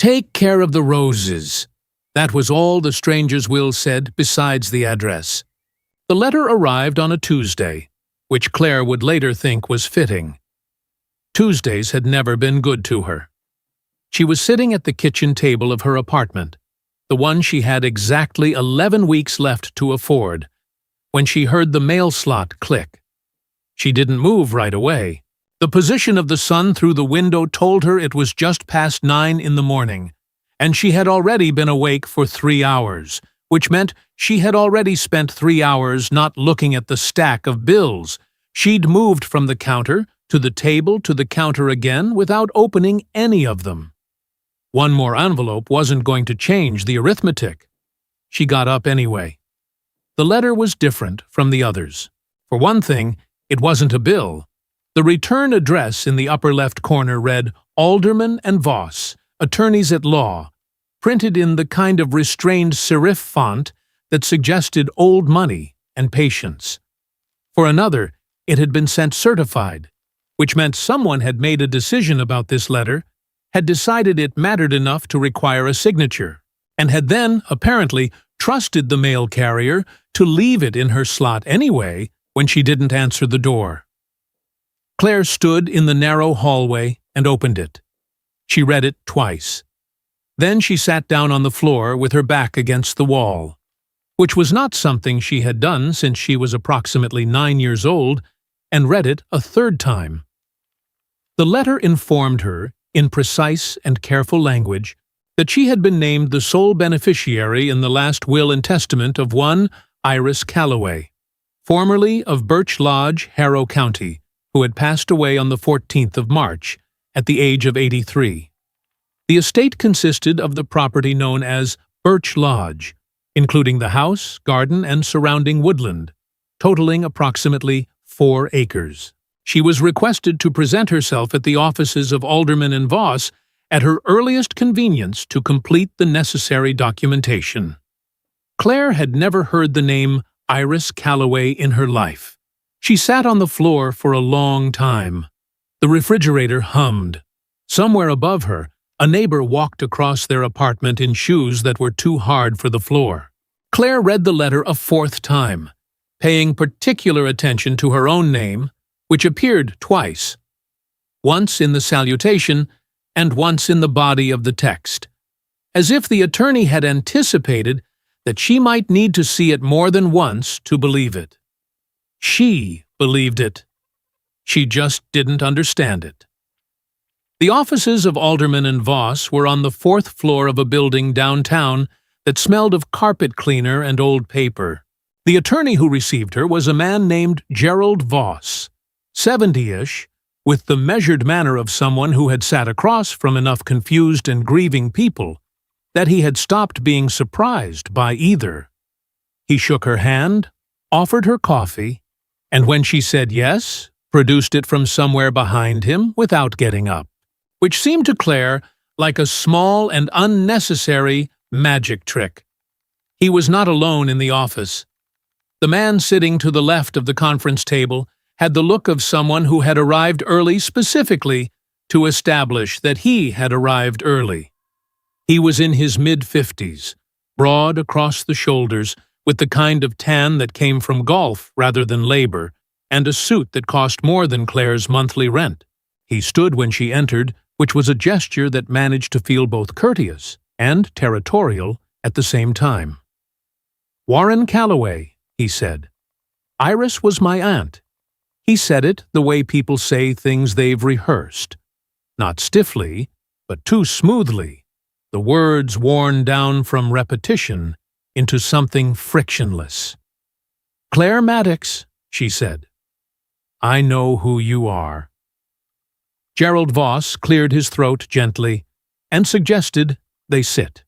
Take care of the roses. That was all the stranger's will said besides the address. The letter arrived on a Tuesday, which Claire would later think was fitting. Tuesdays had never been good to her. She was sitting at the kitchen table of her apartment, the one she had exactly 11 weeks left to afford, when she heard the mail slot click. She didn't move right away. The position of the sun through the window told her it was just past 9 in the morning, and she had already been awake for 3 hours, which meant she had already spent 3 hours not looking at the stack of bills. She'd moved from the counter to the table to the counter again without opening any of them. One more envelope wasn't going to change the arithmetic. She got up anyway. The letter was different from the others. For one thing, it wasn't a bill. The return address in the upper left corner read Alderman and Voss, Attorneys at Law, printed in the kind of restrained serif font that suggested old money and patience. For another, it had been sent certified, which meant someone had made a decision about this letter, had decided it mattered enough to require a signature, and had then, apparently, trusted the mail carrier to leave it in her slot anyway when she didn't answer the door. Claire stood in the narrow hallway and opened it. She read it twice. Then she sat down on the floor with her back against the wall, which was not something she had done since she was approximately 9 years old, and read it a third time. The letter informed her, in precise and careful language, that she had been named the sole beneficiary in the last will and testament of one Iris Calloway, formerly of Birch Lodge, Harrow County, who had passed away on the 14th of March, at the age of 83. The estate consisted of the property known as Birch Lodge, including the house, garden, and surrounding woodland, totaling approximately 4 acres. She was requested to present herself at the offices of Alderman and Voss at her earliest convenience to complete the necessary documentation. Claire had never heard the name Iris Calloway in her life. She sat on the floor for a long time. The refrigerator hummed. Somewhere above her, a neighbor walked across their apartment in shoes that were too hard for the floor. Claire read the letter a 4th time, paying particular attention to her own name, which appeared twice, once in the salutation and once in the body of the text, as if the attorney had anticipated that she might need to see it more than once to believe it. She believed it. She just didn't understand it. The offices of Alderman and Voss were on the 4th floor of a building downtown that smelled of carpet cleaner and old paper. The attorney who received her was a man named Gerald Voss, 70-ish, with the measured manner of someone who had sat across from enough confused and grieving people that he had stopped being surprised by either. He shook her hand, offered her coffee, and when she said yes, produced it from somewhere behind him without getting up, which seemed to Claire like a small and unnecessary magic trick. He was not alone in the office. The man sitting to the left of the conference table had the look of someone who had arrived early specifically to establish that he had arrived early. He was in his mid-50s, broad across the shoulders, with the kind of tan that came from golf rather than labor, and a suit that cost more than Claire's monthly rent. He stood when she entered, which was a gesture that managed to feel both courteous and territorial at the same time. "Warren Calloway," he said. "Iris was my aunt." He said it the way people say things they've rehearsed. Not stiffly, but too smoothly, the words worn down from repetition into something frictionless. "Claire Maddox," she said. "I know who you are." Gerald Voss cleared his throat gently and suggested they sit.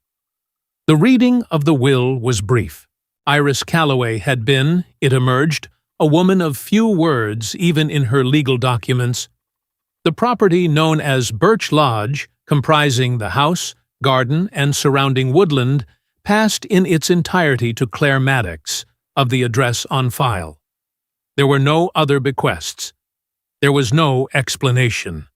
The reading of the will was brief. Iris Calloway had been, it emerged, a woman of few words even in her legal documents. The property known as Birch Lodge, comprising the house, garden, and surrounding woodland, passed in its entirety to Claire Maddox, of the address on file. There were no other bequests. There was no explanation.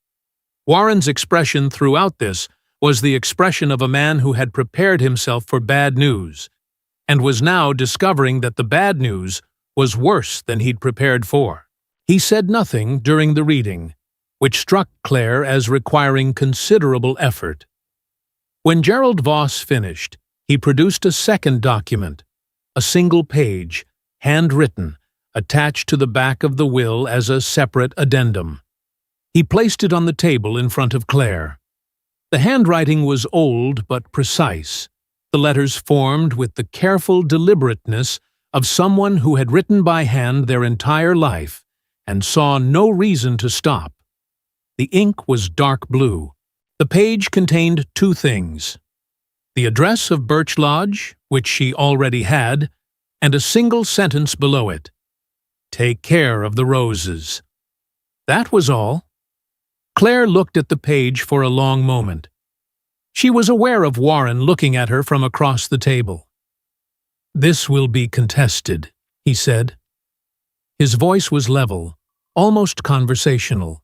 Warren's expression throughout this was the expression of a man who had prepared himself for bad news, and was now discovering that the bad news was worse than he'd prepared for. He said nothing during the reading, which struck Claire as requiring considerable effort. When Gerald Voss finished, he produced a second document, a single page, handwritten, attached to the back of the will as a separate addendum. He placed it on the table in front of Claire. The handwriting was old but precise, the letters formed with the careful deliberateness of someone who had written by hand their entire life and saw no reason to stop. The ink was dark blue. The page contained two things: the address of Birch Lodge, which she already had, and a single sentence below it: "Take care of the roses." That was all. Claire looked at the page for a long moment. She was aware of Warren looking at her from across the table. "This will be contested," he said. His voice was level, almost conversational,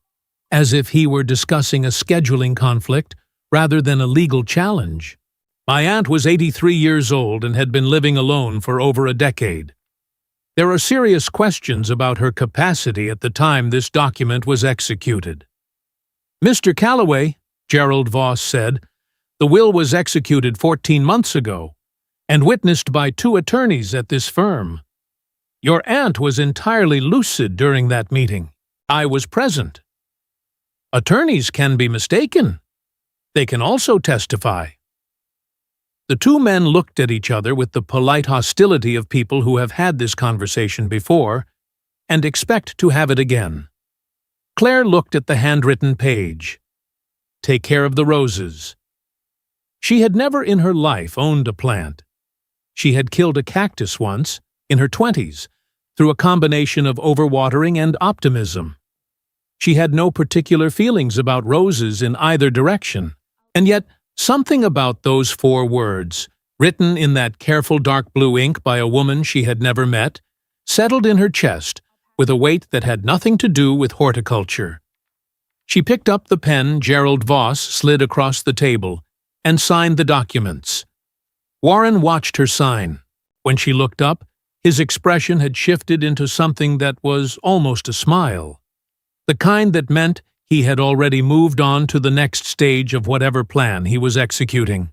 as if he were discussing a scheduling conflict rather than a legal challenge. "My aunt was 83 years old and had been living alone for over a decade. There are serious questions about her capacity at the time this document was executed." "Mr. Calloway," Gerald Voss said, "the will was executed 14 months ago, and witnessed by 2 attorneys at this firm. Your aunt was entirely lucid during that meeting. I was present." "Attorneys can be mistaken. They can also testify." The two men looked at each other with the polite hostility of people who have had this conversation before and expect to have it again. Claire looked at the handwritten page. "Take care of the roses." She had never in her life owned a plant. She had killed a cactus once, in her 20s, through a combination of overwatering and optimism. She had no particular feelings about roses in either direction, and yet something about those 4 words, written in that careful dark blue ink by a woman she had never met, settled in her chest with a weight that had nothing to do with horticulture. She picked up the pen Gerald Voss slid across the table and signed the documents. Warren watched her sign. When she looked up, his expression had shifted into something that was almost a smile, the kind that meant he had already moved on to the next stage of whatever plan he was executing.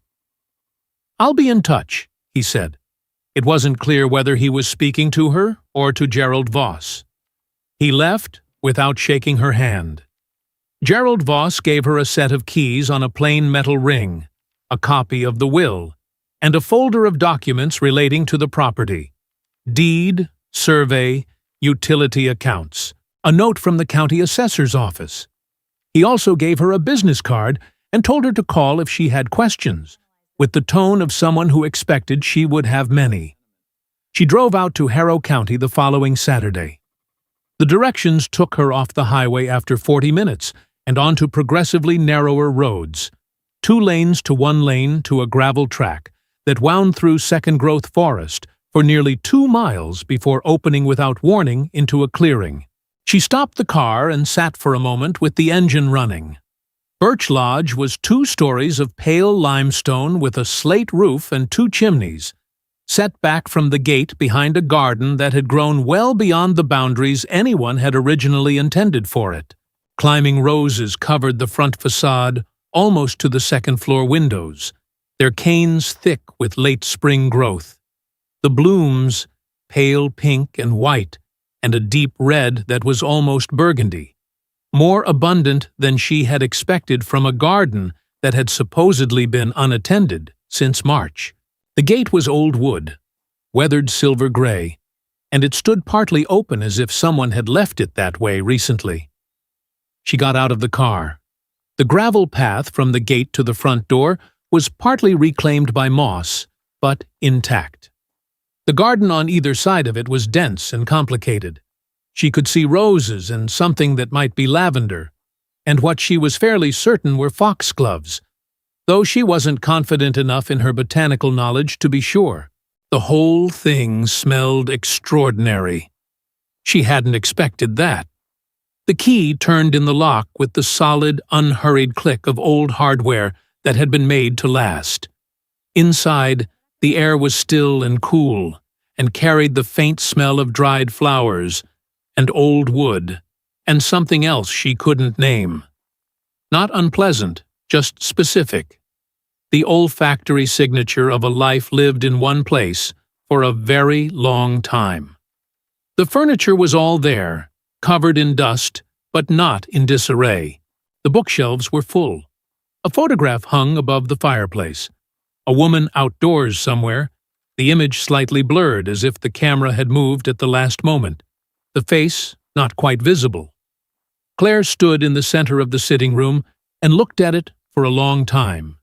"I'll be in touch," he said. It wasn't clear whether he was speaking to her or to Gerald Voss. He left without shaking her hand. Gerald Voss gave her a set of keys on a plain metal ring, a copy of the will, and a folder of documents relating to the property: deed, survey, utility accounts, a note from the county assessor's office. He also gave her a business card and told her to call if she had questions, with the tone of someone who expected she would have many. She drove out to Harrow County the following Saturday. The directions took her off the highway after 40 minutes and onto progressively narrower roads, 2 lanes to 1 lane to a gravel track that wound through second-growth forest for nearly 2 miles before opening without warning into a clearing. She stopped the car and sat for a moment with the engine running. Birch Lodge was 2 stories of pale limestone with a slate roof and 2 chimneys, set back from the gate behind a garden that had grown well beyond the boundaries anyone had originally intended for it. Climbing roses covered the front facade almost to the second-floor windows, their canes thick with late spring growth. The blooms, pale pink and white, and a deep red that was almost burgundy, more abundant than she had expected from a garden that had supposedly been unattended since March. The gate was old wood, weathered silver gray, and it stood partly open as if someone had left it that way recently. She got out of the car. The gravel path from the gate to the front door was partly reclaimed by moss, but intact. The garden on either side of it was dense and complicated. She could see roses and something that might be lavender, and what she was fairly certain were foxgloves, though she wasn't confident enough in her botanical knowledge to be sure. The whole thing smelled extraordinary. She hadn't expected that. The key turned in the lock with the solid, unhurried click of old hardware that had been made to last. Inside, the air was still and cool, and carried the faint smell of dried flowers, and old wood, and something else she couldn't name. Not unpleasant, just specific. The olfactory signature of a life lived in one place for a very long time. The furniture was all there, covered in dust, but not in disarray. The bookshelves were full. A photograph hung above the fireplace. A woman outdoors somewhere, the image slightly blurred as if the camera had moved at the last moment, the face not quite visible. Claire stood in the center of the sitting room and looked at it for a long time.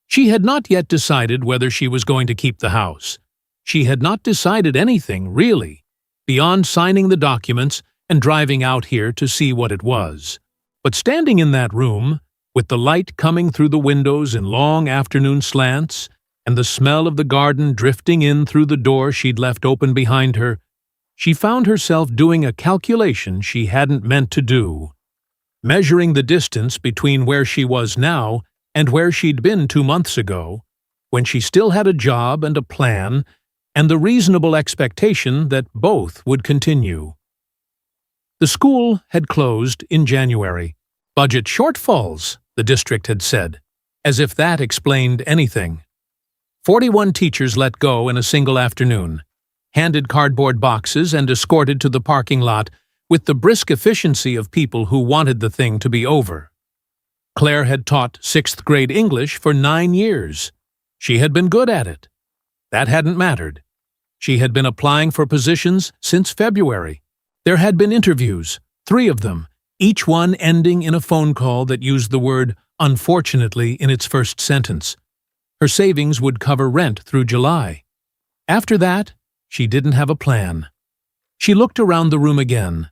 She had not yet decided whether she was going to keep the house. She had not decided anything, really, beyond signing the documents and driving out here to see what it was. But standing in that room, with the light coming through the windows in long afternoon slants, and the smell of the garden drifting in through the door she'd left open behind her, she found herself doing a calculation she hadn't meant to do, measuring the distance between where she was now and where she'd been 2 months ago, when she still had a job and a plan, and the reasonable expectation that both would continue. The school had closed in January. Budget shortfalls, the district had said, as if that explained anything. 41 teachers let go in a single afternoon, handed cardboard boxes and escorted to the parking lot with the brisk efficiency of people who wanted the thing to be over. Claire had taught 6th grade English for 9 years. She had been good at it. That hadn't mattered. She had been applying for positions since February. There had been interviews, 3 of them, each one ending in a phone call that used the word "unfortunately" in its first sentence. Her savings would cover rent through July. After that, she didn't have a plan. She looked around the room again,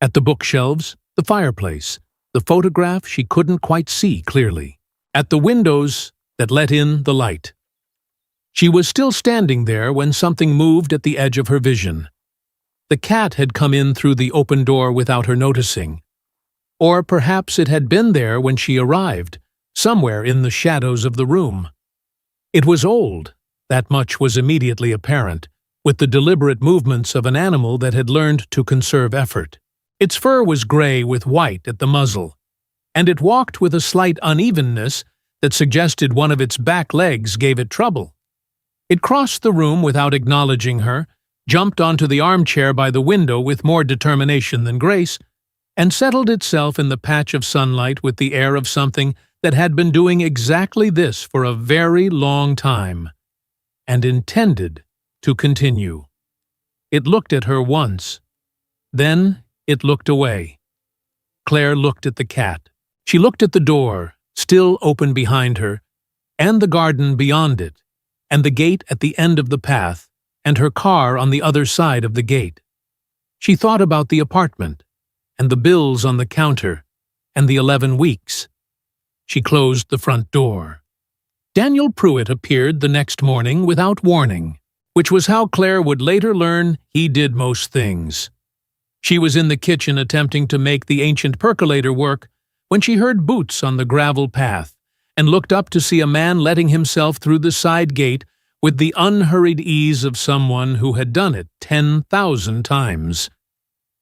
at the bookshelves, the fireplace, the photograph she couldn't quite see clearly, at the windows that let in the light. She was still standing there when something moved at the edge of her vision. The cat had come in through the open door without her noticing. Or perhaps it had been there when she arrived, somewhere in the shadows of the room. It was old, that much was immediately apparent, with the deliberate movements of an animal that had learned to conserve effort. Its fur was gray with white at the muzzle, and it walked with a slight unevenness that suggested one of its back legs gave it trouble. It crossed the room without acknowledging her, jumped onto the armchair by the window with more determination than grace, and settled itself in the patch of sunlight with the air of something that had been doing exactly this for a very long time, and intended to continue. It looked at her once. Then it looked away. Claire looked at the cat. She looked at the door, still open behind her, and the garden beyond it, and the gate at the end of the path, and her car on the other side of the gate. She thought about the apartment, and the bills on the counter, and the 11 weeks. She closed the front door. Daniel Pruitt appeared the next morning without warning, which was how Claire would later learn he did most things. She was in the kitchen attempting to make the ancient percolator work when she heard boots on the gravel path and looked up to see a man letting himself through the side gate with the unhurried ease of someone who had done it 10,000 times.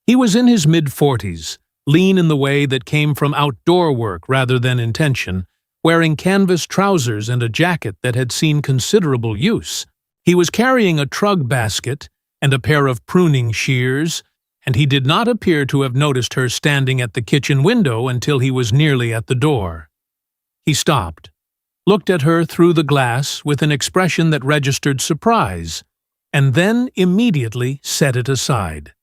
He was in his mid-40s, lean in the way that came from outdoor work rather than intention, wearing canvas trousers and a jacket that had seen considerable use. He was carrying a trug basket and a pair of pruning shears, and he did not appear to have noticed her standing at the kitchen window until he was nearly at the door. He stopped, looked at her through the glass with an expression that registered surprise, and then immediately set it aside.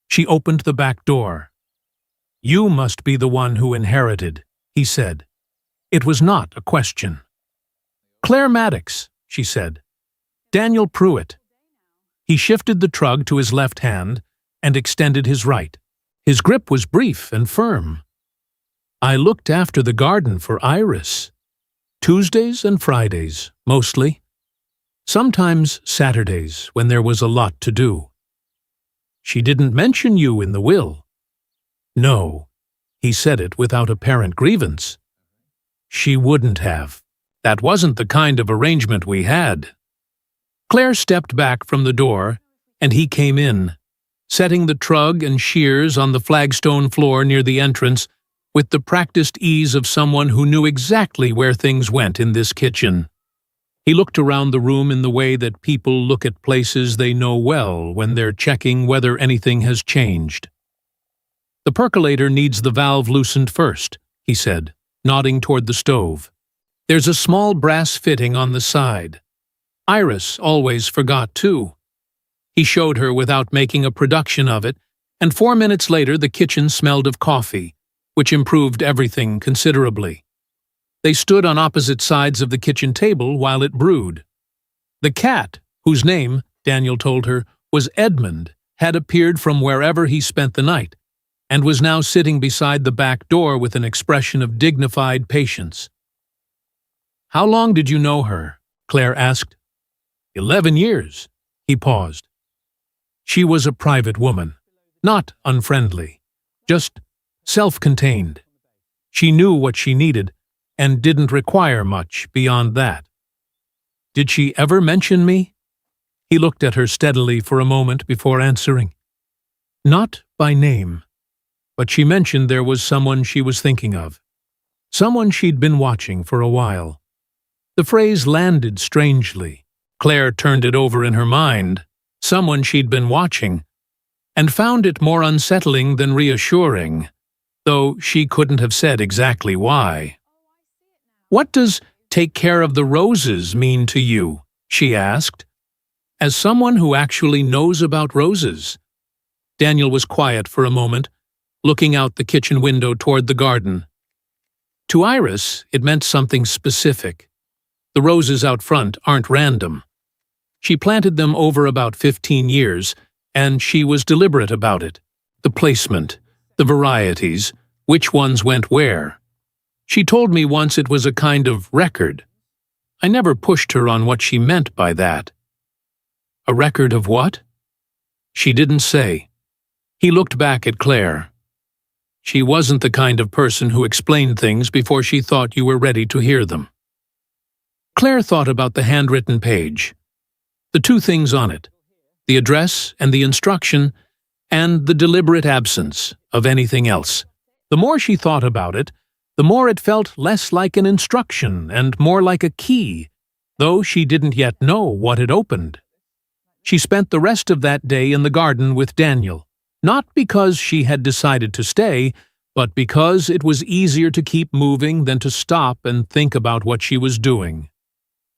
She opened the back door. "You must be the one who inherited," he said. It was not a question. "Claire Maddox," she said. "Daniel Pruitt." He shifted the trug to his left hand and extended his right. His grip was brief and firm. "I looked after the garden for Iris. Tuesdays and Fridays, mostly. Sometimes Saturdays, when there was a lot to do. She didn't mention you in the will." "No." He said it without apparent grievance. "She wouldn't have." That wasn't the kind of arrangement we had. Claire stepped back from the door, and he came in, setting the trug and shears on the flagstone floor near the entrance with the practiced ease of someone who knew exactly where things went in this kitchen. He looked around the room in the way that people look at places they know well when they're checking whether anything has changed. "The percolator needs the valve loosened first," he said, nodding toward the stove. "There's a small brass fitting on the side. Iris always forgot, too." He showed her without making a production of it, and 4 minutes later the kitchen smelled of coffee, which improved everything considerably. They stood on opposite sides of the kitchen table while it brewed. The cat, whose name, Daniel told her, was Edmund, had appeared from wherever he spent the night, and was now sitting beside the back door with an expression of dignified patience. "How long did you know her?" Claire asked. 11 years. He paused. She was a private woman, not unfriendly, just self-contained. She knew what she needed, and didn't require much beyond that. "Did she ever mention me?" He looked at her steadily for a moment before answering. "Not by name, but she mentioned there was someone she was thinking of, someone she'd been watching for a while." The phrase landed strangely. Claire turned it over in her mind, someone she'd been watching, and found it more unsettling than reassuring, though she couldn't have said exactly why. "What does take care of the roses mean to you?" she asked. "As someone who actually knows about roses." Daniel was quiet for a moment, looking out the kitchen window toward the garden. To Iris, it meant something specific. The roses out front aren't random. She planted them over about 15 years, and she was deliberate about it. The placement, the varieties, which ones went where. She told me once it was a kind of record. I never pushed her on what she meant by that. "A record of what?" She didn't say. He looked back at Claire. She wasn't the kind of person who explained things before she thought you were ready to hear them. Claire thought about the handwritten page. The two things on it, the address and the instruction, and the deliberate absence of anything else. The more she thought about it, the more it felt less like an instruction and more like a key, though she didn't yet know what it opened. She spent the rest of that day in the garden with Daniel, not because she had decided to stay, but because it was easier to keep moving than to stop and think about what she was doing.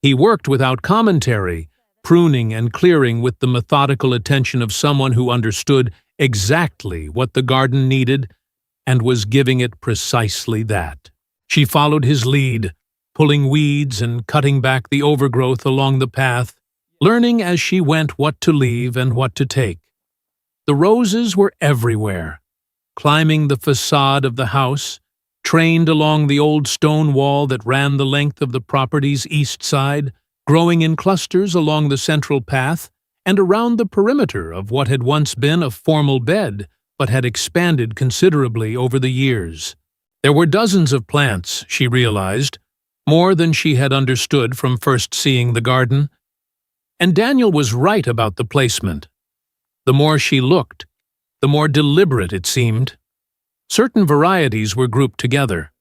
He worked without commentary, pruning and clearing with the methodical attention of someone who understood exactly what the garden needed and was giving it precisely that. She followed his lead, pulling weeds and cutting back the overgrowth along the path, learning as she went what to leave and what to take. The roses were everywhere, climbing the facade of the house, trained along the old stone wall that ran the length of the property's east side, growing in clusters along the central path, and around the perimeter of what had once been a formal bed, but had expanded considerably over the years. There were dozens of plants, she realized, more than she had understood from first seeing the garden. And Daniel was right about the placement. The more she looked, the more deliberate it seemed. Certain varieties were grouped together.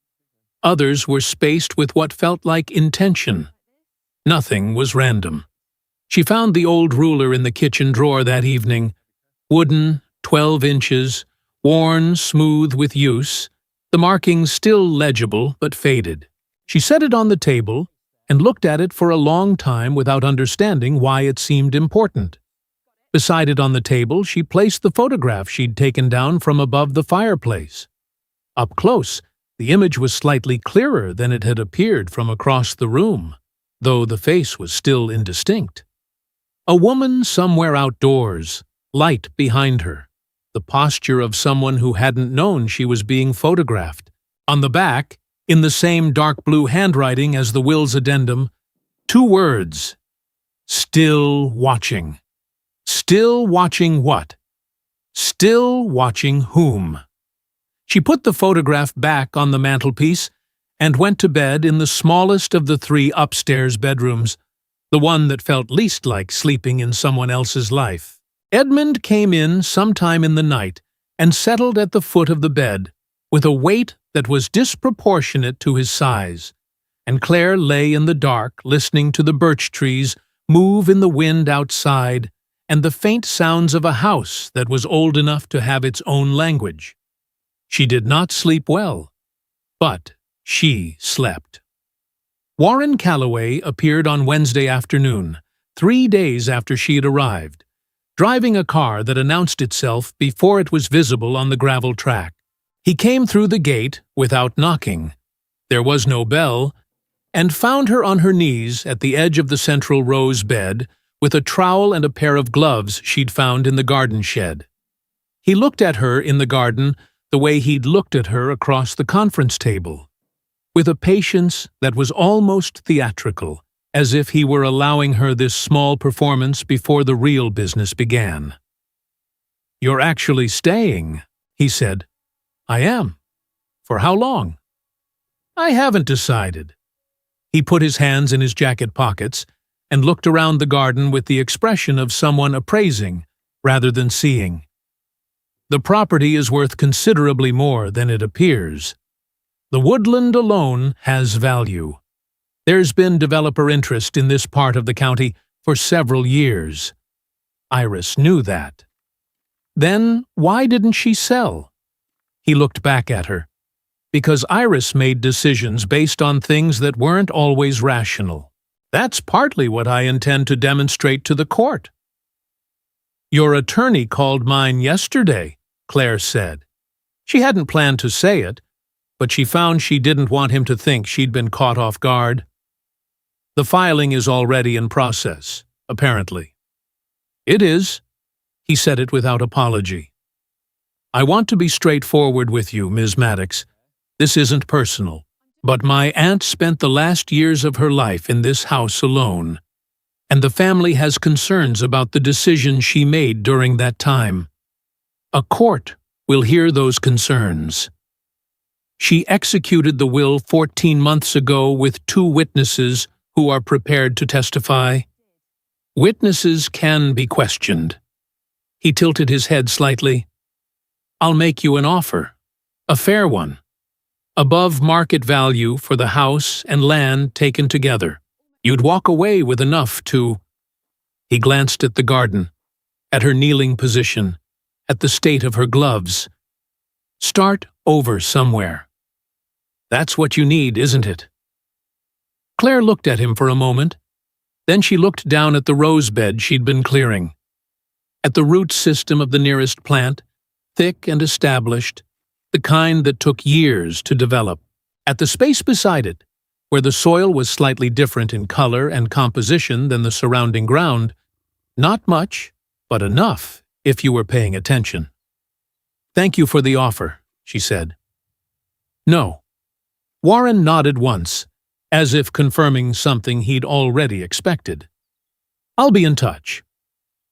Others were spaced with what felt like intention. Nothing was random. She found the old ruler in the kitchen drawer that evening, wooden, 12 inches, worn smooth with use, the markings still legible but faded. She set it on the table and looked at it for a long time without understanding why it seemed important. Beside it on the table, she placed the photograph she'd taken down from above the fireplace. Up close, the image was slightly clearer than it had appeared from across the room, though the face was still indistinct. A woman somewhere outdoors, light behind her, the posture of someone who hadn't known she was being photographed. On the back, in the same dark blue handwriting as the will's addendum, 2 words: "Still watching." Still watching what? Still watching whom? She put the photograph back on the mantelpiece and went to bed in the smallest of the 3 upstairs bedrooms, the one that felt least like sleeping in someone else's life. Edmund came in sometime in the night and settled at the foot of the bed, with a weight that was disproportionate to his size, and Claire lay in the dark listening to the birch trees move in the wind outside and the faint sounds of a house that was old enough to have its own language. She did not sleep well, but she slept. Warren Calloway appeared on Wednesday afternoon, 3 days after she had arrived, driving a car that announced itself before it was visible on the gravel track. He came through the gate without knocking. There was no bell, and found her on her knees at the edge of the central rose bed with a trowel and a pair of gloves she'd found in the garden shed. He looked at her in the garden the way he'd looked at her across the conference table, with a patience that was almost theatrical, as if he were allowing her this small performance before the real business began. "You're actually staying," he said. "I am. For how long?" "I haven't decided." He put his hands in his jacket pockets and looked around the garden with the expression of someone appraising rather than seeing. "The property is worth considerably more than it appears. The woodland alone has value. There's been developer interest in this part of the county for several years." Iris knew that. Then why didn't she sell? He looked back at her. Because Iris made decisions based on things that weren't always rational. "That's partly what I intend to demonstrate to the court." "Your attorney called mine yesterday," Claire said. She hadn't planned to say it, but she found she didn't want him to think she'd been caught off guard. "The filing is already in process, apparently." "It is." He said it without apology. "I want to be straightforward with you, Ms. Maddox. This isn't personal, but my aunt spent the last years of her life in this house alone, and the family has concerns about the decision she made during that time. A court will hear those concerns. She executed the will 14 months ago with 2 witnesses who are prepared to testify. Witnesses can be questioned." He tilted his head slightly. "I'll make you an offer, a fair one. Above market value for the house and land taken together. You'd walk away with enough to—" He glanced at the garden, at her kneeling position, at the state of her gloves. "Start over somewhere. That's what you need, isn't it?" Claire looked at him for a moment. Then she looked down at the rose bed she'd been clearing, at the root system of the nearest plant, thick and established, the kind that took years to develop, at the space beside it, where the soil was slightly different in color and composition than the surrounding ground. Not much, but enough if you were paying attention. "Thank you for the offer," she said. "No." Warren nodded once, as if confirming something he'd already expected. "I'll be in touch."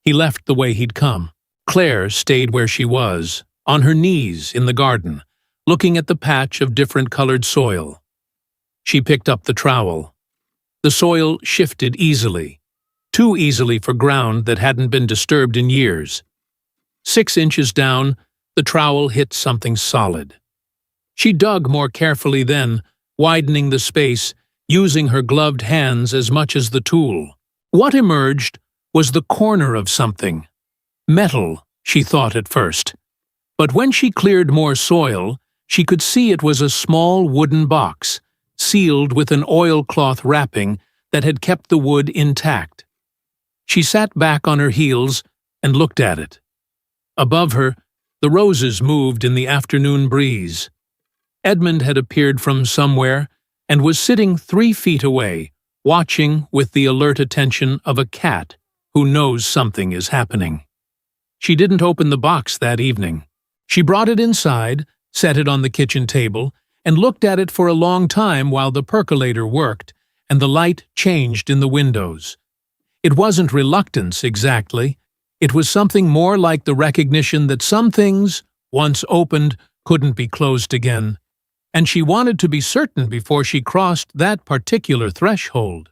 He left the way he'd come. Claire stayed where she was, on her knees in the garden, looking at the patch of different-colored soil. She picked up the trowel. The soil shifted easily, too easily for ground that hadn't been disturbed in years. 6 inches down, the trowel hit something solid. She dug more carefully then, widening the space, using her gloved hands as much as the tool. What emerged was the corner of something. Metal, she thought at first. But when she cleared more soil, she could see it was a small wooden box, sealed with an oilcloth wrapping that had kept the wood intact. She sat back on her heels and looked at it. Above her, the roses moved in the afternoon breeze. Edmund had appeared from somewhere and was sitting 3 feet away, watching with the alert attention of a cat who knows something is happening. She didn't open the box that evening. She brought it inside, set it on the kitchen table, and looked at it for a long time while the percolator worked and the light changed in the windows. It wasn't reluctance exactly. It was something more like the recognition that some things, once opened, couldn't be closed again. and she wanted to be certain before she crossed that particular threshold.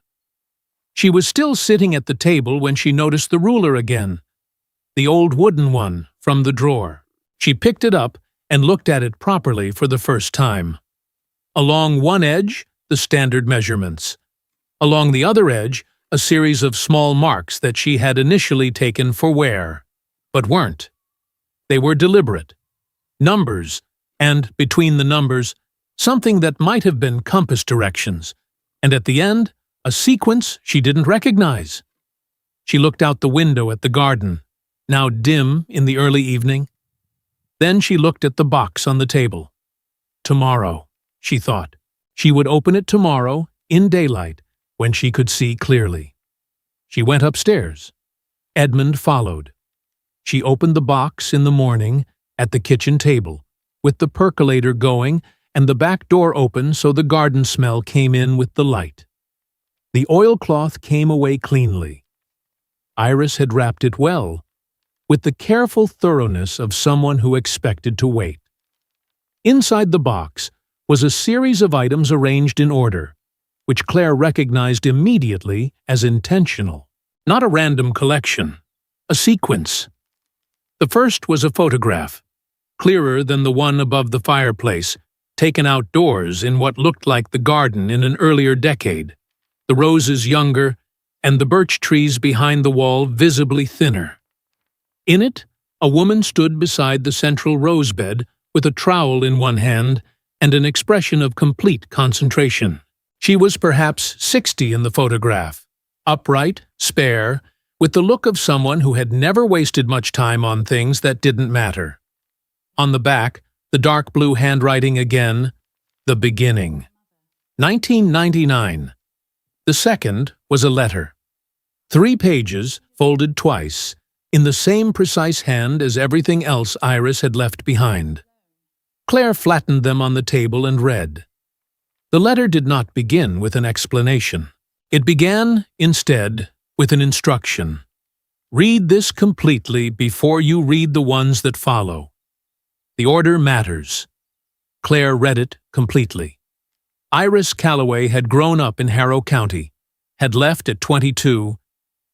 She was still sitting at the table when she noticed the ruler again, the old wooden one from the drawer. She picked it up and looked at it properly for the first time. Along one edge, the standard measurements. Along the other edge, a series of small marks that she had initially taken for wear, but weren't. They were deliberate. Numbers, and between the numbers, something that might have been compass directions, and at the end, a sequence she didn't recognize. She looked out the window at the garden, now dim in the early evening. Then she looked at the box on the table. Tomorrow, she thought. She would open it tomorrow, in daylight, when she could see clearly. She went upstairs. Edmund followed. She opened the box in the morning at the kitchen table, with the percolator going and the back door open so the garden smell came in with the light. The oilcloth came away cleanly. Iris had wrapped it well, with the careful thoroughness of someone who expected to wait. Inside the box was a series of items arranged in order, which Claire recognized immediately as intentional. Not a random collection, a sequence. The first was a photograph, clearer than the one above the fireplace, taken outdoors in what looked like the garden in an earlier decade, the roses younger, and the birch trees behind the wall visibly thinner. In it, a woman stood beside the central rose bed with a trowel in one hand and an expression of complete concentration. She was perhaps 60 in the photograph, upright, spare, with the look of someone who had never wasted much time on things that didn't matter. On the back, the dark blue handwriting again, The Beginning. 1999. The second was a letter. 3 pages, folded twice, in the same precise hand as everything else Iris had left behind. Claire flattened them on the table and read. The letter did not begin with an explanation. It began, instead, with an instruction. Read this completely before you read the ones that follow. The order matters. Claire read it completely. Iris Calloway had grown up in Harrow County, had left at 22,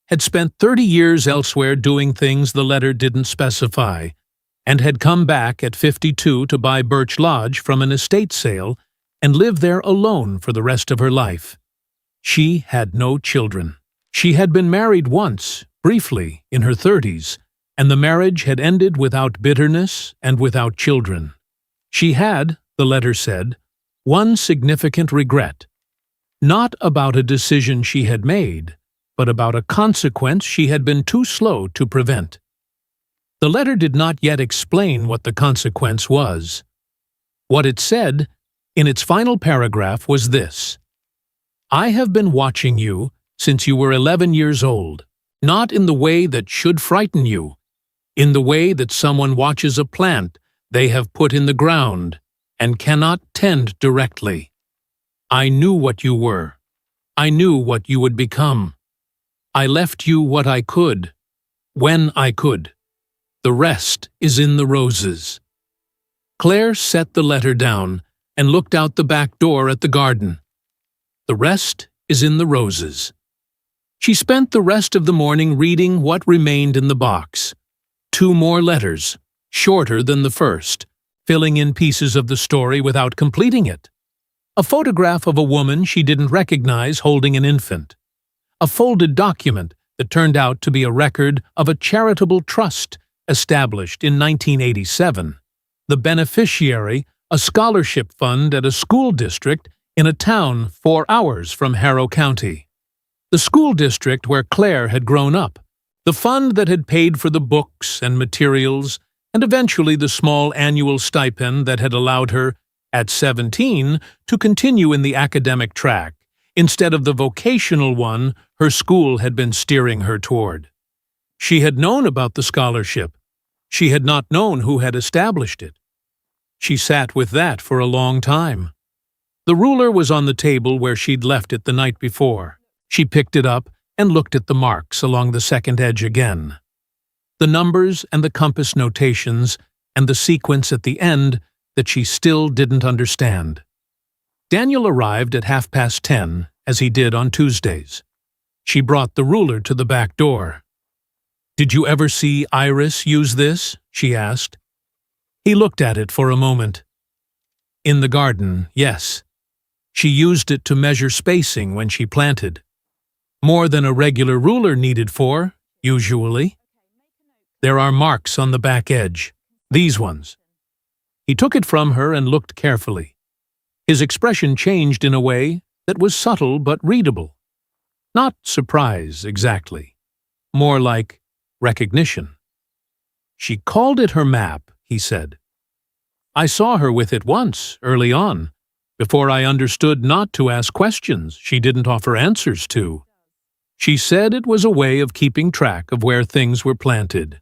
had spent 30 years elsewhere doing things the letter didn't specify, and had come back at 52 to buy Birch Lodge from an estate sale and live there alone for the rest of her life. She had no children. She had been married once, briefly, in her 30s, and the marriage had ended without bitterness and without children. She had, the letter said, one significant regret. Not about a decision she had made, but about a consequence she had been too slow to prevent. The letter did not yet explain what the consequence was. What it said, in its final paragraph, was this: I have been watching you since you were 11 years old, not in the way that should frighten you, in the way that someone watches a plant they have put in the ground and cannot tend directly. I knew what you were. I knew what you would become. I left you what I could, when I could. The rest is in the roses. Claire set the letter down and looked out the back door at the garden. The rest is in the roses. She spent the rest of the morning reading what remained in the box. 2 more letters, shorter than the first, filling in pieces of the story without completing it. A photograph of a woman she didn't recognize holding an infant. A folded document that turned out to be a record of a charitable trust established in 1987. The beneficiary, a scholarship fund at a school district in a town 4 hours from Harrow County. The school district where Claire had grown up, the fund that had paid for the books and materials, and eventually the small annual stipend that had allowed her, at 17, to continue in the academic track, instead of the vocational one her school had been steering her toward. She had known about the scholarship. She had not known who had established it. She sat with that for a long time. The ruler was on the table where she'd left it the night before. She picked it up and looked at the marks along the second edge again. The numbers and the compass notations and the sequence at the end that she still didn't understand. Daniel arrived at 10:30, as he did on Tuesdays. She brought the ruler to the back door. "Did you ever see Iris use this?" she asked. He looked at it for a moment. "In the garden, yes. She used it to measure spacing when she planted. More than a regular ruler needed for, usually. There are marks on the back edge, these ones." He took it from her and looked carefully. His expression changed in a way that was subtle but readable. Not surprise, exactly. More like recognition. "She called it her map," he said. "I saw her with it once, early on, before I understood not to ask questions she didn't offer answers to. She said it was a way of keeping track of where things were planted.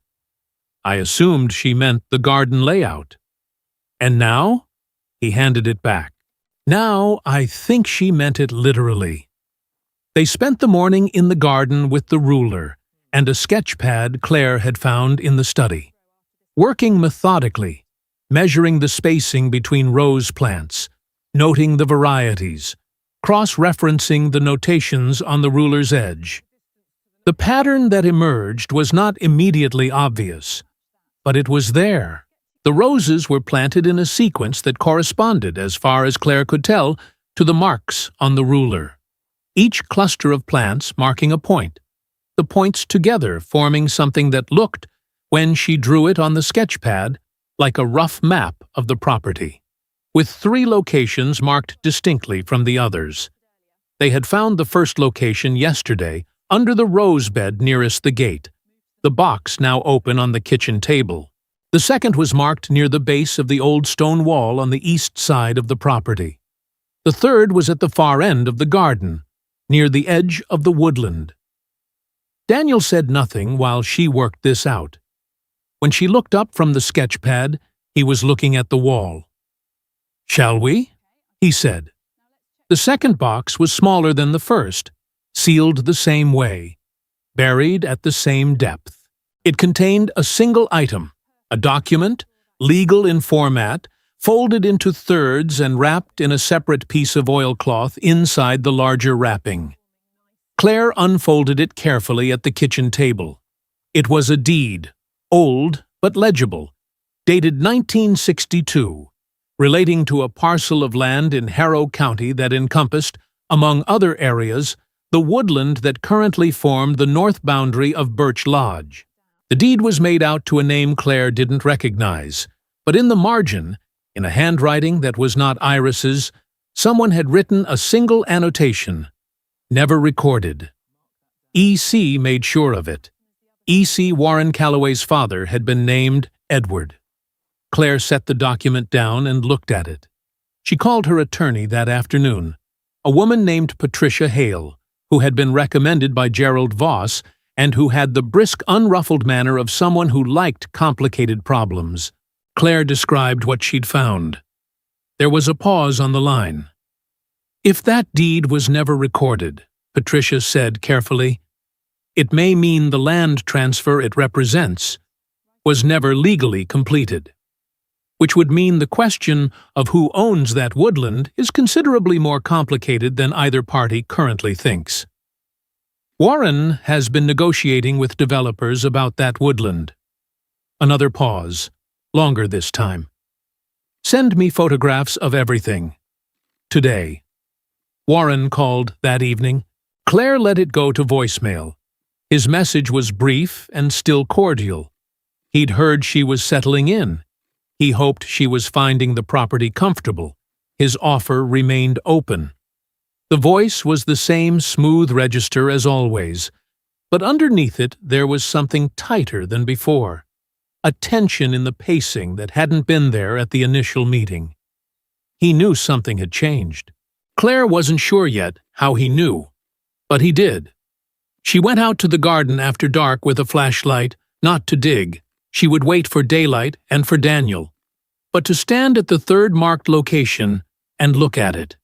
I assumed she meant the garden layout. And now?" He handed it back. "Now I think she meant it literally." They spent the morning in the garden with the ruler and a sketch pad Claire had found in the study, working methodically, measuring the spacing between rose plants, noting the varieties, cross-referencing the notations on the ruler's edge. The pattern that emerged was not immediately obvious, but it was there. The roses were planted in a sequence that corresponded, as far as Claire could tell, to the marks on the ruler. Each cluster of plants marking a point, the points together forming something that looked, when she drew it on the sketch pad, like a rough map of the property, with 3 locations marked distinctly from the others. They had found the first location yesterday under the rose bed nearest the gate, the box now open on the kitchen table. The second was marked near the base of the old stone wall on the east side of the property. The third was at the far end of the garden, near the edge of the woodland. Daniel said nothing while she worked this out. When she looked up from the sketch pad, he was looking at the wall. "Shall we?" he said. The second box was smaller than the first, sealed the same way, buried at the same depth. It contained a single item, a document, legal in format, folded into thirds and wrapped in a separate piece of oilcloth inside the larger wrapping. Claire unfolded it carefully at the kitchen table. It was a deed, old but legible, dated 1962, relating to a parcel of land in Harrow County that encompassed, among other areas, the woodland that currently formed the north boundary of Birch Lodge. The deed was made out to a name Claire didn't recognize, but in the margin, in a handwriting that was not Iris's, someone had written a single annotation, "Never recorded." E.C. made sure of it. E.C. Warren Calloway's father had been named Edward. Claire set the document down and looked at it. She called her attorney that afternoon, a woman named Patricia Hale, who had been recommended by Gerald Voss and who had the brisk, unruffled manner of someone who liked complicated problems. Claire described what she'd found. There was a pause on the line. "If that deed was never recorded," Patricia said carefully, "it may mean the land transfer it represents was never legally completed, which would mean the question of who owns that woodland is considerably more complicated than either party currently thinks. Warren has been negotiating with developers about that woodland." Another pause, longer this time. "Send me photographs of everything. Today." Warren called that evening. Claire let it go to voicemail. His message was brief and still cordial. He'd heard she was settling in. He hoped she was finding the property comfortable. His offer remained open. The voice was the same smooth register as always, but underneath it there was something tighter than before. A tension in the pacing that hadn't been there at the initial meeting. He knew something had changed. Claire wasn't sure yet how he knew, but he did. She went out to the garden after dark with a flashlight, not to dig. She would wait for daylight and for Daniel, but to stand at the third marked location and look at it.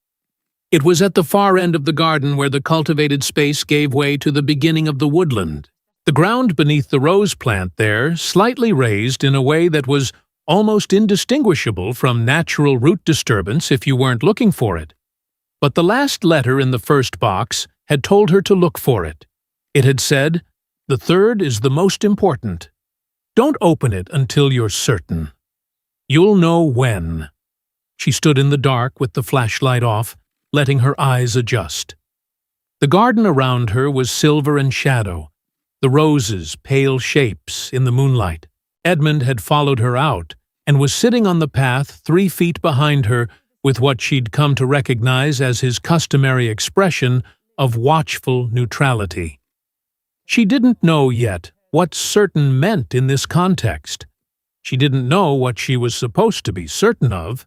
It was at the far end of the garden where the cultivated space gave way to the beginning of the woodland. The ground beneath the rose plant there, slightly raised in a way that was almost indistinguishable from natural root disturbance if you weren't looking for it. But the last letter in the first box had told her to look for it. It had said, "The third is the most important. Don't open it until you're certain. You'll know when." She stood in the dark with the flashlight off, letting her eyes adjust. The garden around her was silver and shadow, the roses pale shapes in the moonlight. Edmund had followed her out and was sitting on the path 3 feet behind her with what she'd come to recognize as his customary expression of watchful neutrality. She didn't know yet what certain meant in this context. She didn't know what she was supposed to be certain of.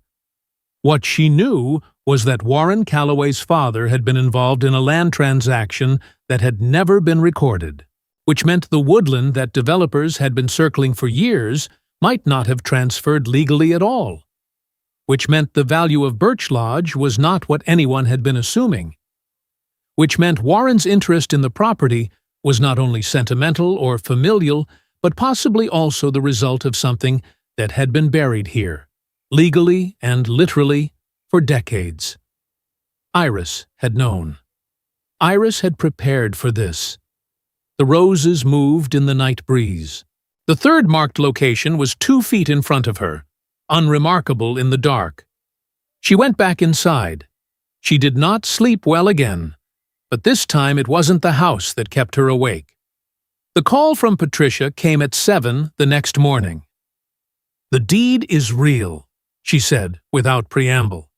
What she knew was that Warren Calloway's father had been involved in a land transaction that had never been recorded, which meant the woodland that developers had been circling for years might not have transferred legally at all, which meant the value of Birch Lodge was not what anyone had been assuming, which meant Warren's interest in the property was not only sentimental or familial, but possibly also the result of something that had been buried here, legally and literally, for decades. Iris had known. Iris had prepared for this. The roses moved in the night breeze. The third marked location was 2 feet in front of her, unremarkable in the dark. She went back inside. She did not sleep well again, but this time it wasn't the house that kept her awake. The call from Patricia came at 7 the next morning. "The deed is real," she said without preamble.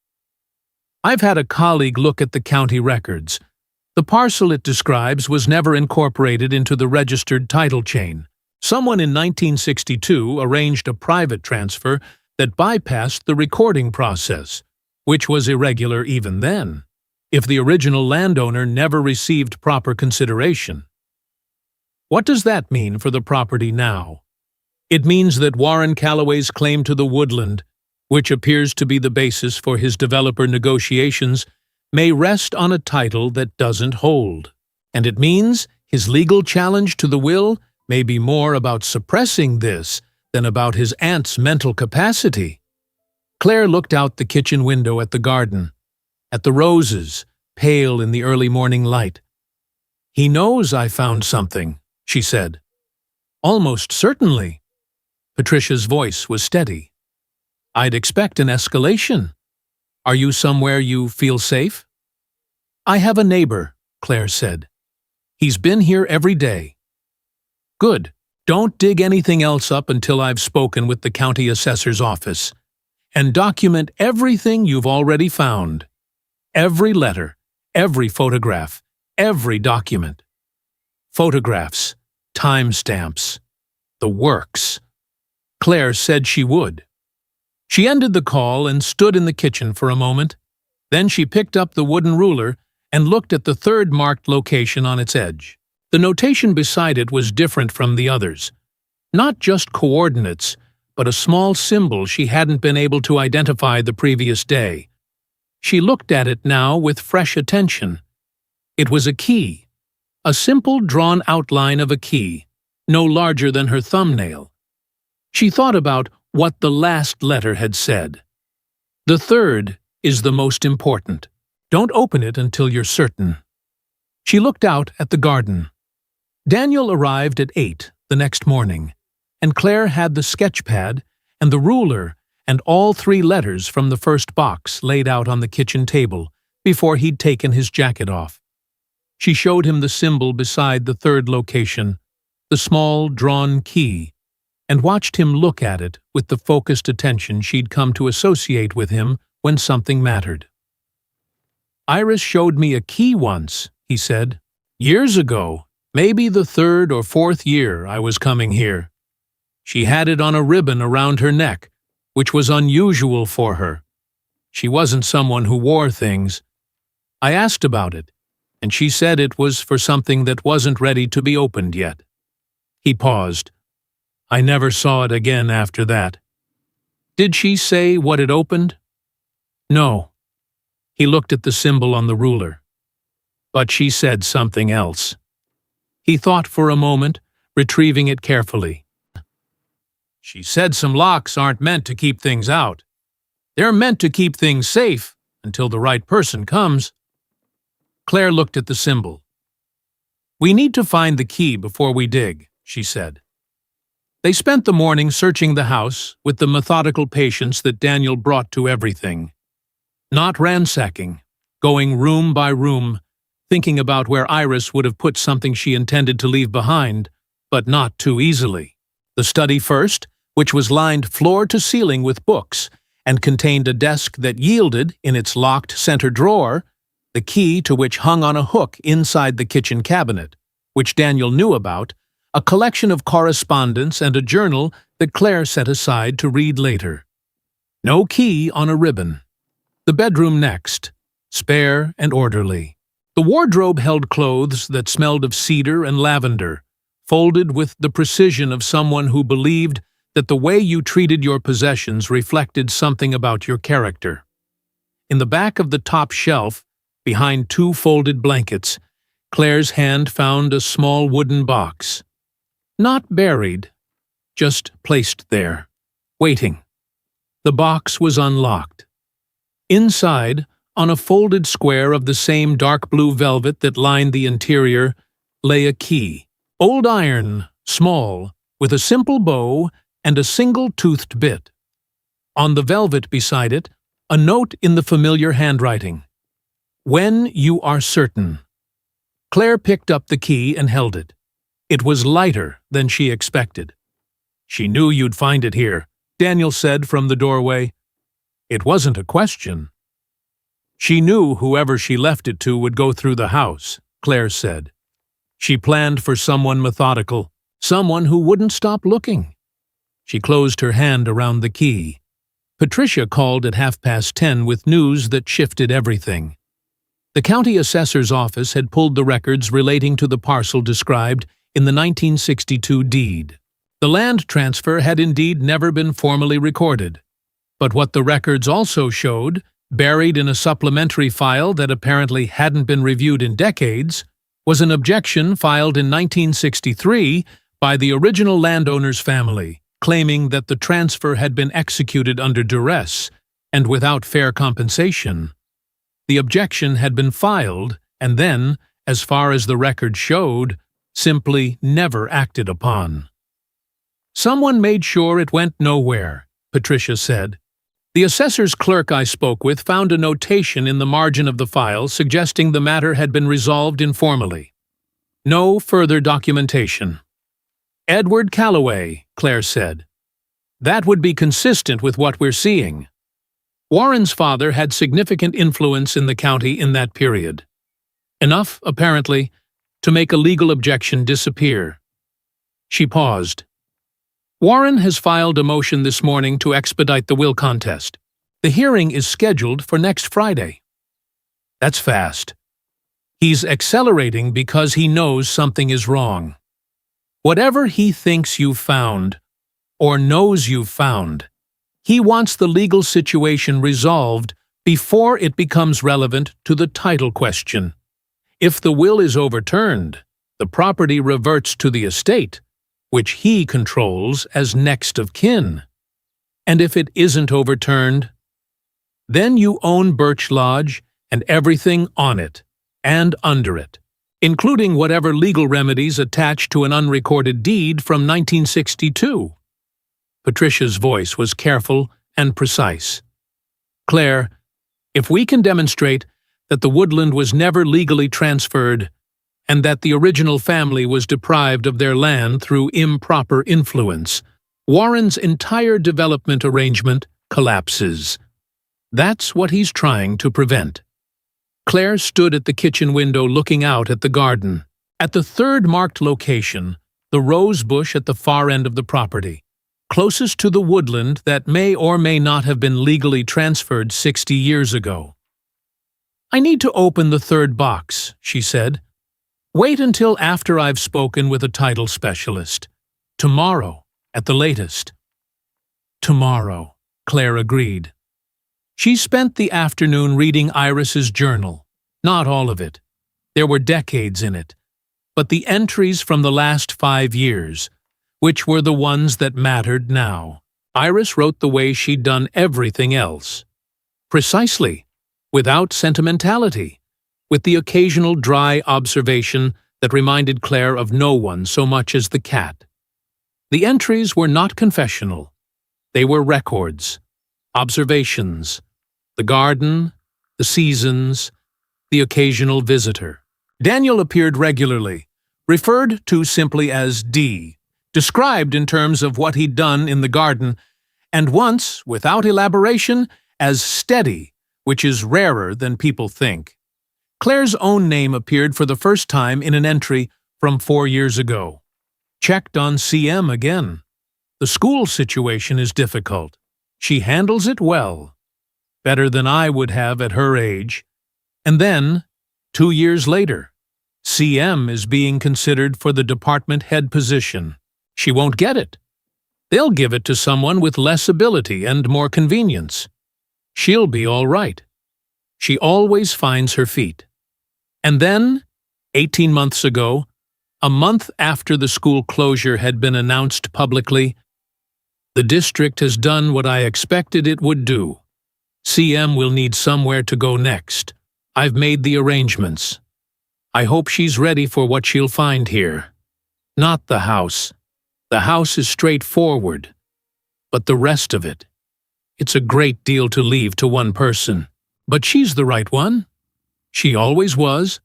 "I've had a colleague look at the county records. The parcel it describes was never incorporated into the registered title chain. Someone in 1962 arranged a private transfer that bypassed the recording process, which was irregular even then, if the original landowner never received proper consideration. What does that mean for the property now? It means that Warren Calloway's claim to the woodland, which appears to be the basis for his developer negotiations, may rest on a title that doesn't hold. And it means his legal challenge to the will may be more about suppressing this than about his aunt's mental capacity." Claire looked out the kitchen window at the garden, at the roses, pale in the early morning light. "He knows I found something," she said. "Almost certainly." Patricia's voice was steady. "I'd expect an escalation. Are you somewhere you feel safe?" "I have a neighbor," Claire said. "He's been here every day." "Good. Don't dig anything else up until I've spoken with the county assessor's office. And document everything you've already found. Every letter, every photograph, every document. Photographs, timestamps, the works." Claire said she would. She ended the call and stood in the kitchen for a moment. Then she picked up the wooden ruler and looked at the third marked location on its edge. The notation beside it was different from the others. Not just coordinates, but a small symbol she hadn't been able to identify the previous day. She looked at it now with fresh attention. It was a key, a simple drawn outline of a key, no larger than her thumbnail. She thought about what the last letter had said. "The third is the most important. Don't open it until you're certain." She looked out at the garden. Daniel arrived at 8 the next morning, and Claire had the sketch pad and the ruler and all 3 letters from the first box laid out on the kitchen table before he'd taken his jacket off. She showed him the symbol beside the third location, the small drawn key, and watched him look at it with the focused attention she'd come to associate with him when something mattered. "Iris showed me a key once," he said. "Years ago, maybe the 3rd or 4th year I was coming here. She had it on a ribbon around her neck, which was unusual for her. She wasn't someone who wore things. I asked about it, and she said it was for something that wasn't ready to be opened yet." He paused. "I never saw it again after that." "Did she say what it opened?" "No." He looked at the symbol on the ruler. "But she said something else." He thought for a moment, retrieving it carefully. She said some locks aren't meant to keep things out. They're meant to keep things safe until the right person comes. Claire looked at the symbol. We need to find the key before we dig, she said. They spent the morning searching the house with the methodical patience that Daniel brought to everything. Not ransacking, going room by room, thinking about where Iris would have put something she intended to leave behind, but not too easily. The study first, which was lined floor to ceiling with books and contained a desk that yielded, in its locked center drawer, the key to which hung on a hook inside the kitchen cabinet, which Daniel knew about, a collection of correspondence and a journal that Claire set aside to read later. No key on a ribbon. The bedroom next, spare and orderly. The wardrobe held clothes that smelled of cedar and lavender, folded with the precision of someone who believed that the way you treated your possessions reflected something about your character. In the back of the top shelf, behind two folded blankets, Claire's hand found a small wooden box. Not buried, just placed there, waiting. The box was unlocked. Inside, on a folded square of the same dark blue velvet that lined the interior, lay a key. Old iron, small, with a simple bow and a single-toothed bit. On the velvet beside it, a note in the familiar handwriting. When you are certain. Claire picked up the key and held it. It was lighter than she expected. She knew you'd find it here, Daniel said from the doorway. It wasn't a question. She knew whoever she left it to would go through the house, Claire said. She planned for someone methodical, someone who wouldn't stop looking. She closed her hand around the key. Patricia called at 10:30 with news that shifted everything. The county assessor's office had pulled the records relating to the parcel described in the 1962 deed. The land transfer had indeed never been formally recorded. But what the records also showed, buried in a supplementary file that apparently hadn't been reviewed in decades, was an objection filed in 1963 by the original landowner's family, claiming that the transfer had been executed under duress and without fair compensation. The objection had been filed and then, as far as the record showed, simply never acted upon. Someone made sure it went nowhere, Patricia said. The assessor's clerk I spoke with found a notation in the margin of the file suggesting the matter had been resolved informally. No further documentation. Edward Calloway, Claire said. That would be consistent with what we're seeing. Warren's father had significant influence in the county in that period. Enough, apparently, to make a legal objection disappear. She paused. Warren has filed a motion this morning to expedite the will contest. The hearing is scheduled for next Friday. That's fast. He's accelerating because he knows something is wrong. Whatever he thinks you've found, or knows you've found, he wants the legal situation resolved before it becomes relevant to the title question. If the will is overturned, the property reverts to the estate, which he controls as next of kin. And if it isn't overturned, then you own Birch Lodge and everything on it and under it, including whatever legal remedies attach to an unrecorded deed from 1962. Patricia's voice was careful and precise. Claire, if we can demonstrate that the woodland was never legally transferred and that the original family was deprived of their land through improper influence, Warren's entire development arrangement collapses. That's what he's trying to prevent. Claire stood at the kitchen window looking out at the garden. At the third marked location, the rose bush at the far end of the property, closest to the woodland that may or may not have been legally transferred 60 years ago. I need to open the third box, she said. Wait until after I've spoken with a title specialist. Tomorrow, at the latest. Tomorrow, Claire agreed. She spent the afternoon reading Iris's journal. Not all of it. There were decades in it. But the entries from the last 5 years, which were the ones that mattered now. Iris wrote the way she'd done everything else. Precisely, without sentimentality, with the occasional dry observation that reminded Claire of no one so much as the cat. The entries were not confessional. They were records, observations, the garden, the seasons, the occasional visitor. Daniel appeared regularly, referred to simply as D, described in terms of what he'd done in the garden, and once, without elaboration, as steady, which is rarer than people think. Claire's own name appeared for the first time in an entry from 4 years ago. Checked on CM again. The school situation is difficult. She handles it well. Better than I would have at her age. And then, 2 years later, CM is being considered for the department head position. She won't get it. They'll give it to someone with less ability and more convenience. She'll be all right. She always finds her feet. And then, 18 months ago, a month after the school closure had been announced publicly, the district has done what I expected it would do. CM will need somewhere to go next. I've made the arrangements. I hope she's ready for what she'll find here. Not the house. The house is straightforward. But the rest of it. It's a great deal to leave to one person. But she's the right one. She always was.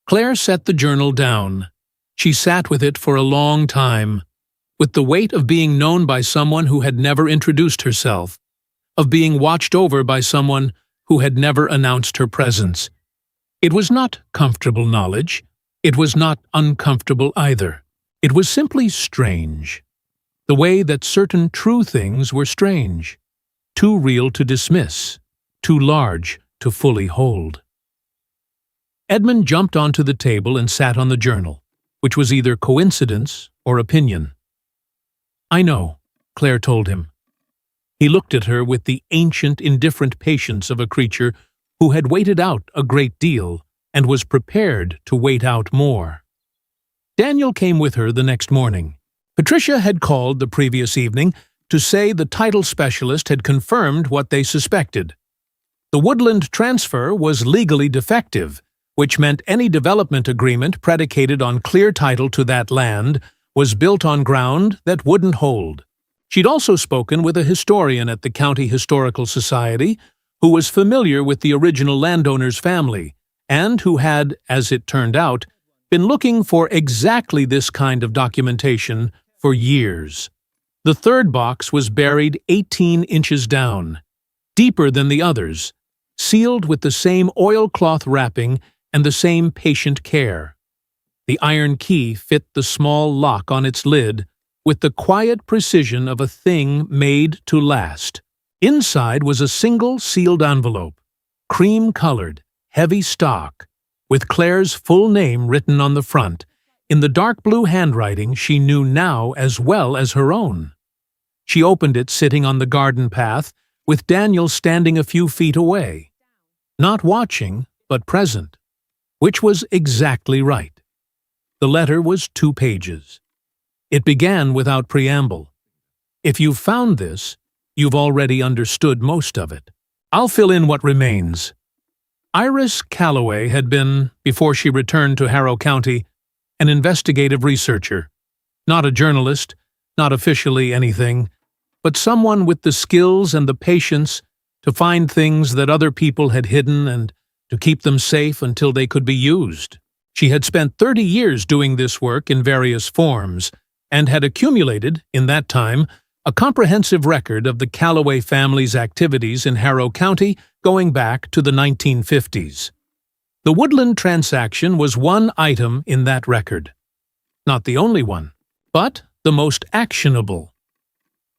Claire set the journal down. She sat with it for a long time, with the weight of being known by someone who had never introduced herself, of being watched over by someone who had never announced her presence. It was not comfortable knowledge. It was not uncomfortable either. It was simply strange. The way that certain true things were strange. Too real to dismiss. Too large to fully hold. Edmund jumped onto the table and sat on the journal, which was either coincidence or opinion. I know, Claire told him. He looked at her with the ancient, indifferent patience of a creature who had waited out a great deal and was prepared to wait out more. Daniel came with her the next morning. Patricia had called the previous evening to say the title specialist had confirmed what they suspected. The woodland transfer was legally defective, which meant any development agreement predicated on clear title to that land was built on ground that wouldn't hold. She'd also spoken with a historian at the County Historical Society who was familiar with the original landowner's family and who had, as it turned out, been looking for exactly this kind of documentation for years. The third box was buried 18 inches down, deeper than the others, sealed with the same oilcloth wrapping and the same patient care. The iron key fit the small lock on its lid with the quiet precision of a thing made to last. Inside was a single sealed envelope, cream-colored, heavy stock, with Claire's full name written on the front, in the dark blue handwriting she knew now as well as her own. She opened it sitting on the garden path, with Daniel standing a few feet away. Not watching, but present, which was exactly right. The letter was 2 pages. It began without preamble. If you've found this, you've already understood most of it. I'll fill in what remains. Iris Calloway had been, before she returned to Harrow County, an investigative researcher. Not a journalist, not officially anything, but someone with the skills and the patience to find things that other people had hidden and to keep them safe until they could be used. She had spent 30 years doing this work in various forms, and had accumulated, in that time, a comprehensive record of the Calloway family's activities in Harrow County going back to the 1950s. The woodland transaction was one item in that record. Not the only one, but the most actionable.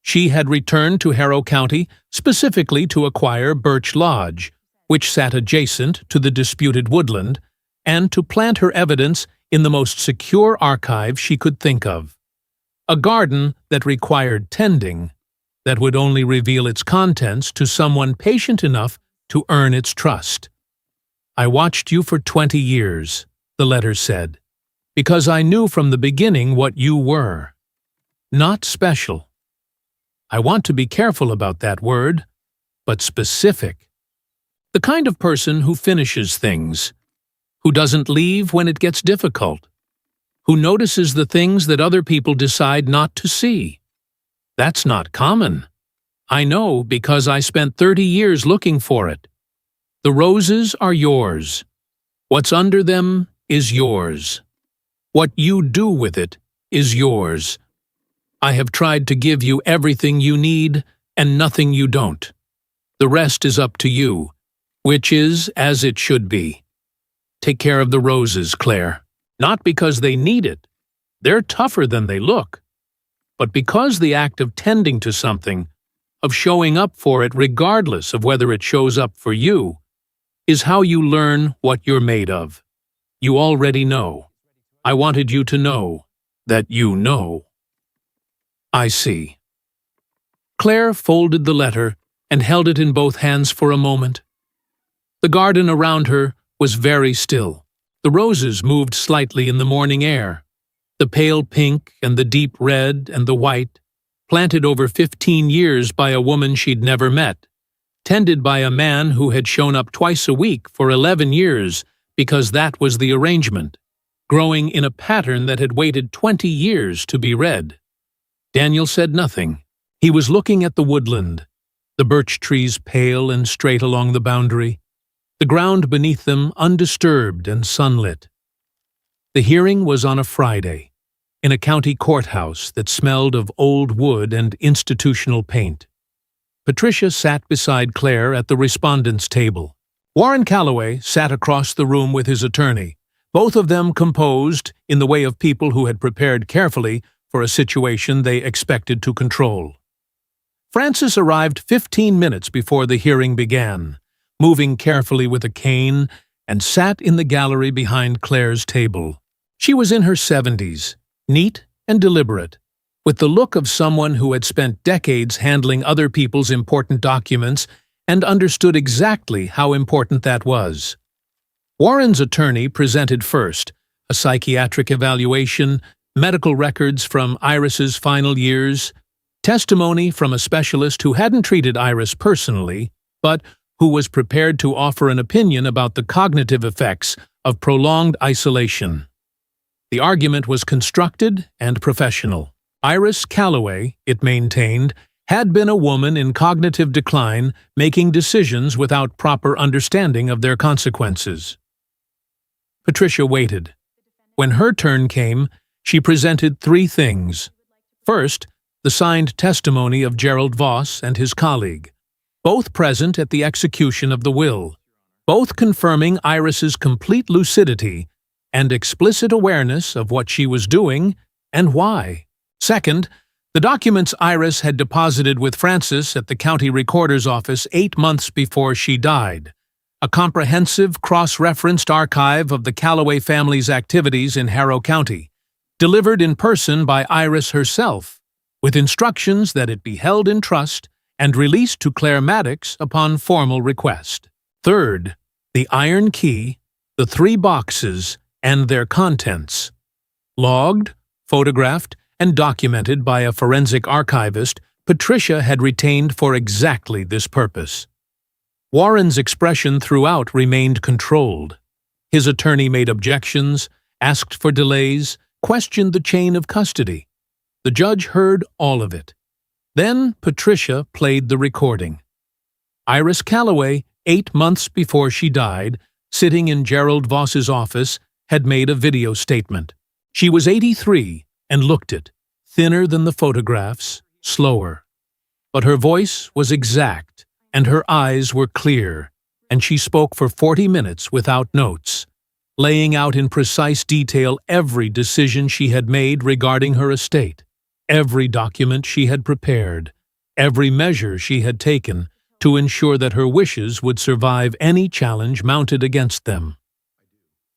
She had returned to Harrow County specifically to acquire Birch Lodge, which sat adjacent to the disputed woodland, and to plant her evidence in the most secure archive she could think of. A garden that required tending, that would only reveal its contents to someone patient enough to earn its trust. I watched you for 20 years, the letter said, because I knew from the beginning what you were. not special. I want to be careful about that word, but specific. The kind of person who finishes things, who doesn't leave when it gets difficult, who notices the things that other people decide not to see. That's not common. I know because I spent 30 years looking for it. The roses are yours. What's under them is yours. What you do with it is yours. I have tried to give you everything you need and nothing you don't. The rest is up to you, which is as it should be. Take care of the roses, Claire. Not because they need it. They're tougher than they look. But because the act of tending to something, of showing up for it regardless of whether it shows up for you, is how you learn what you're made of. You already know. I wanted you to know that you know. I see. Claire folded the letter and held it in both hands for a moment. The garden around her was very still. The roses moved slightly in the morning air. The pale pink and the deep red and the white, planted over 15 years by a woman she'd never met, tended by a man who had shown up twice a week for 11 years because that was the arrangement, growing in a pattern that had waited 20 years to be read. Daniel said nothing. He was looking at the woodland, the birch trees pale and straight along the boundary, the ground beneath them undisturbed and sunlit. The hearing was on a Friday, in a county courthouse that smelled of old wood and institutional paint. Patricia sat beside Claire at the respondents' table. Warren Calloway sat across the room with his attorney, both of them composed in the way of people who had prepared carefully for a situation they expected to control. Francis arrived 15 minutes before the hearing began, moving carefully with a cane, and sat in the gallery behind Claire's table. She was in her 70s, neat and deliberate, with the look of someone who had spent decades handling other people's important documents and understood exactly how important that was. Warren's attorney presented first, a psychiatric evaluation, medical records from Iris's final years, testimony from a specialist who hadn't treated Iris personally, but who was prepared to offer an opinion about the cognitive effects of prolonged isolation. The argument was constructed and professional. Iris Calloway, it maintained, had been a woman in cognitive decline making decisions without proper understanding of their consequences. Patricia waited. When her turn came, she presented three things. First, the signed testimony of Gerald Voss and his colleague, both present at the execution of the will, both confirming Iris's complete lucidity and explicit awareness of what she was doing and why. Second, the documents Iris had deposited with Francis at the county recorder's office 8 months before she died, a comprehensive, cross-referenced archive of the Calloway family's activities in Harrow County, delivered in person by Iris herself, with instructions that it be held in trust and released to Claire Maddox upon formal request. Third, the iron key, the 3 boxes, and their contents. Logged, photographed, and documented by a forensic archivist Patricia had retained for exactly this purpose. Warren's expression throughout remained controlled. His attorney made objections, asked for delays, questioned the chain of custody. The judge heard all of it. Then Patricia played the recording. Iris Calloway, 8 months before she died, sitting in Gerald Voss's office, had made a video statement. She was 83 and looked it, thinner than the photographs, slower. But her voice was exact, and her eyes were clear, and she spoke for 40 minutes without notes, laying out in precise detail every decision she had made regarding her estate, every document she had prepared, every measure she had taken to ensure that her wishes would survive any challenge mounted against them.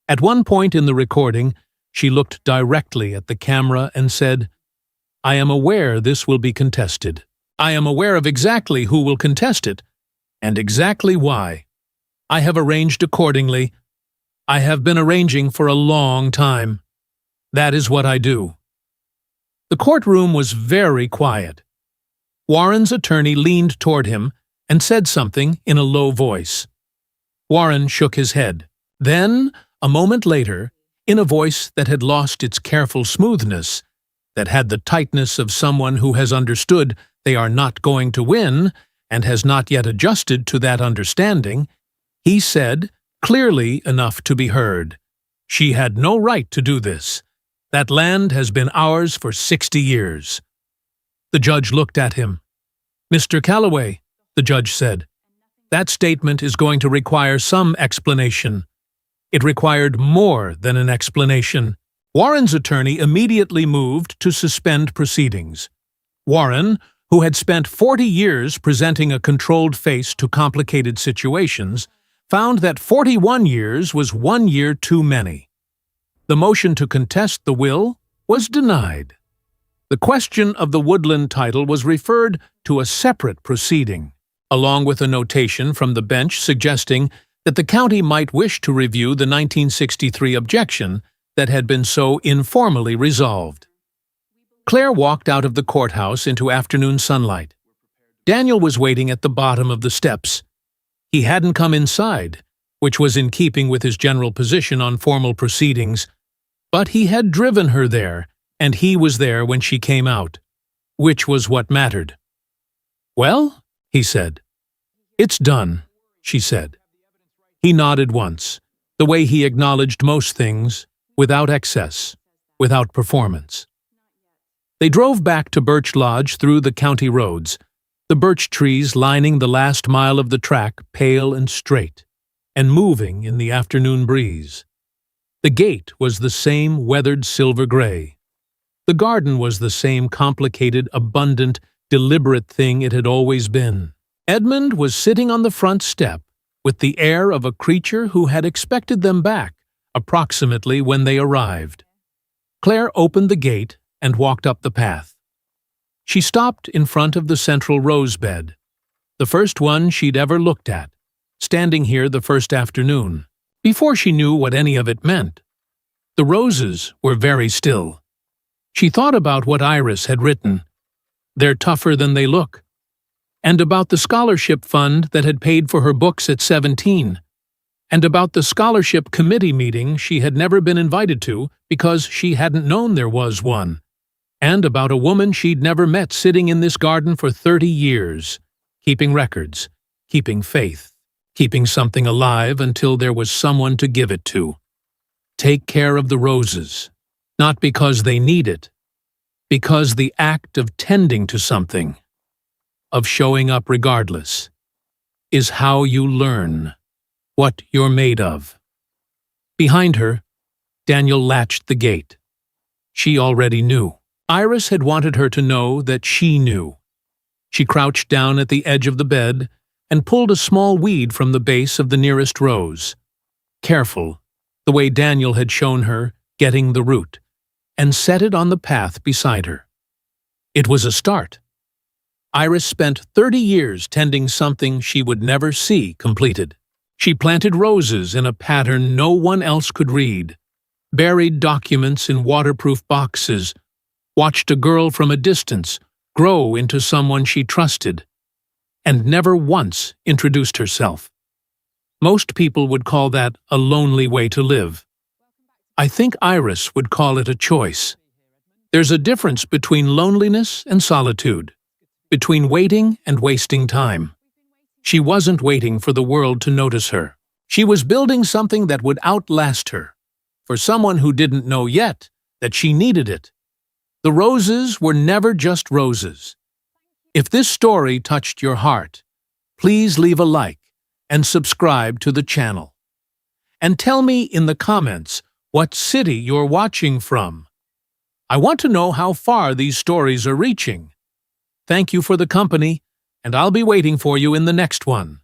At one point in the recording, she looked directly at the camera and said, "I am aware this will be contested. I am aware of exactly who will contest it, and exactly why. I have arranged accordingly. I have been arranging for a long time. That is what I do." The courtroom was very quiet. Warren's attorney leaned toward him and said something in a low voice. Warren shook his head. Then, a moment later, in a voice that had lost its careful smoothness, that had the tightness of someone who has understood they are not going to win and has not yet adjusted to that understanding, he said, clearly enough to be heard, "She had no right to do this. That land has been ours for 60 years. The judge looked at him. "Mr. Calloway," the judge said, "that statement is going to require some explanation." It required more than an explanation. Warren's attorney immediately moved to suspend proceedings. Warren, who had spent 40 years presenting a controlled face to complicated situations, found that 41 years was 1 year too many. The motion to contest the will was denied. The question of the woodland title was referred to a separate proceeding, along with a notation from the bench suggesting that the county might wish to review the 1963 objection that had been so informally resolved. Claire walked out of the courthouse into afternoon sunlight. Daniel was waiting at the bottom of the steps. He hadn't come inside, which was in keeping with his general position on formal proceedings, but he had driven her there, and he was there when she came out, which was what mattered. "Well?" he said. "It's done," she said. He nodded once, the way he acknowledged most things, without excess, without performance. They drove back to Birch Lodge through the county roads, the birch trees lining the last mile of the track pale and straight, and moving in the afternoon breeze. The gate was the same weathered silver gray. The garden was the same complicated, abundant, deliberate thing it had always been. Edmund was sitting on the front step, with the air of a creature who had expected them back, approximately when they arrived. Claire opened the gate and walked up the path. She stopped in front of the central rose bed, the first one she'd ever looked at, standing here the first afternoon, before she knew what any of it meant. The roses were very still. She thought about what Iris had written, "They're tougher than they look," and about the scholarship fund that had paid for her books at 17, and about the scholarship committee meeting she had never been invited to because she hadn't known there was one, and about a woman she'd never met sitting in this garden for 30 years, keeping records, keeping faith, keeping something alive until there was someone to give it to. Take care of the roses, not because they need it, because the act of tending to something, of showing up regardless, is how you learn what you're made of. Behind her, Daniel latched the gate. She already knew. Iris had wanted her to know that she knew. She crouched down at the edge of the bed and pulled a small weed from the base of the nearest rose. Careful, the way Daniel had shown her, getting the root, and set it on the path beside her. It was a start. Iris spent 30 years tending something she would never see completed. She planted roses in a pattern no one else could read, buried documents in waterproof boxes, watched a girl from a distance grow into someone she trusted, and never once introduced herself. Most people would call that a lonely way to live. I think Iris would call it a choice. There's a difference between loneliness and solitude, between waiting and wasting time. She wasn't waiting for the world to notice her. She was building something that would outlast her, for someone who didn't know yet that she needed it. The roses were never just roses. If this story touched your heart, please leave a like and subscribe to the channel. And tell me in the comments what city you're watching from. I want to know how far these stories are reaching. Thank you for the company, and I'll be waiting for you in the next one.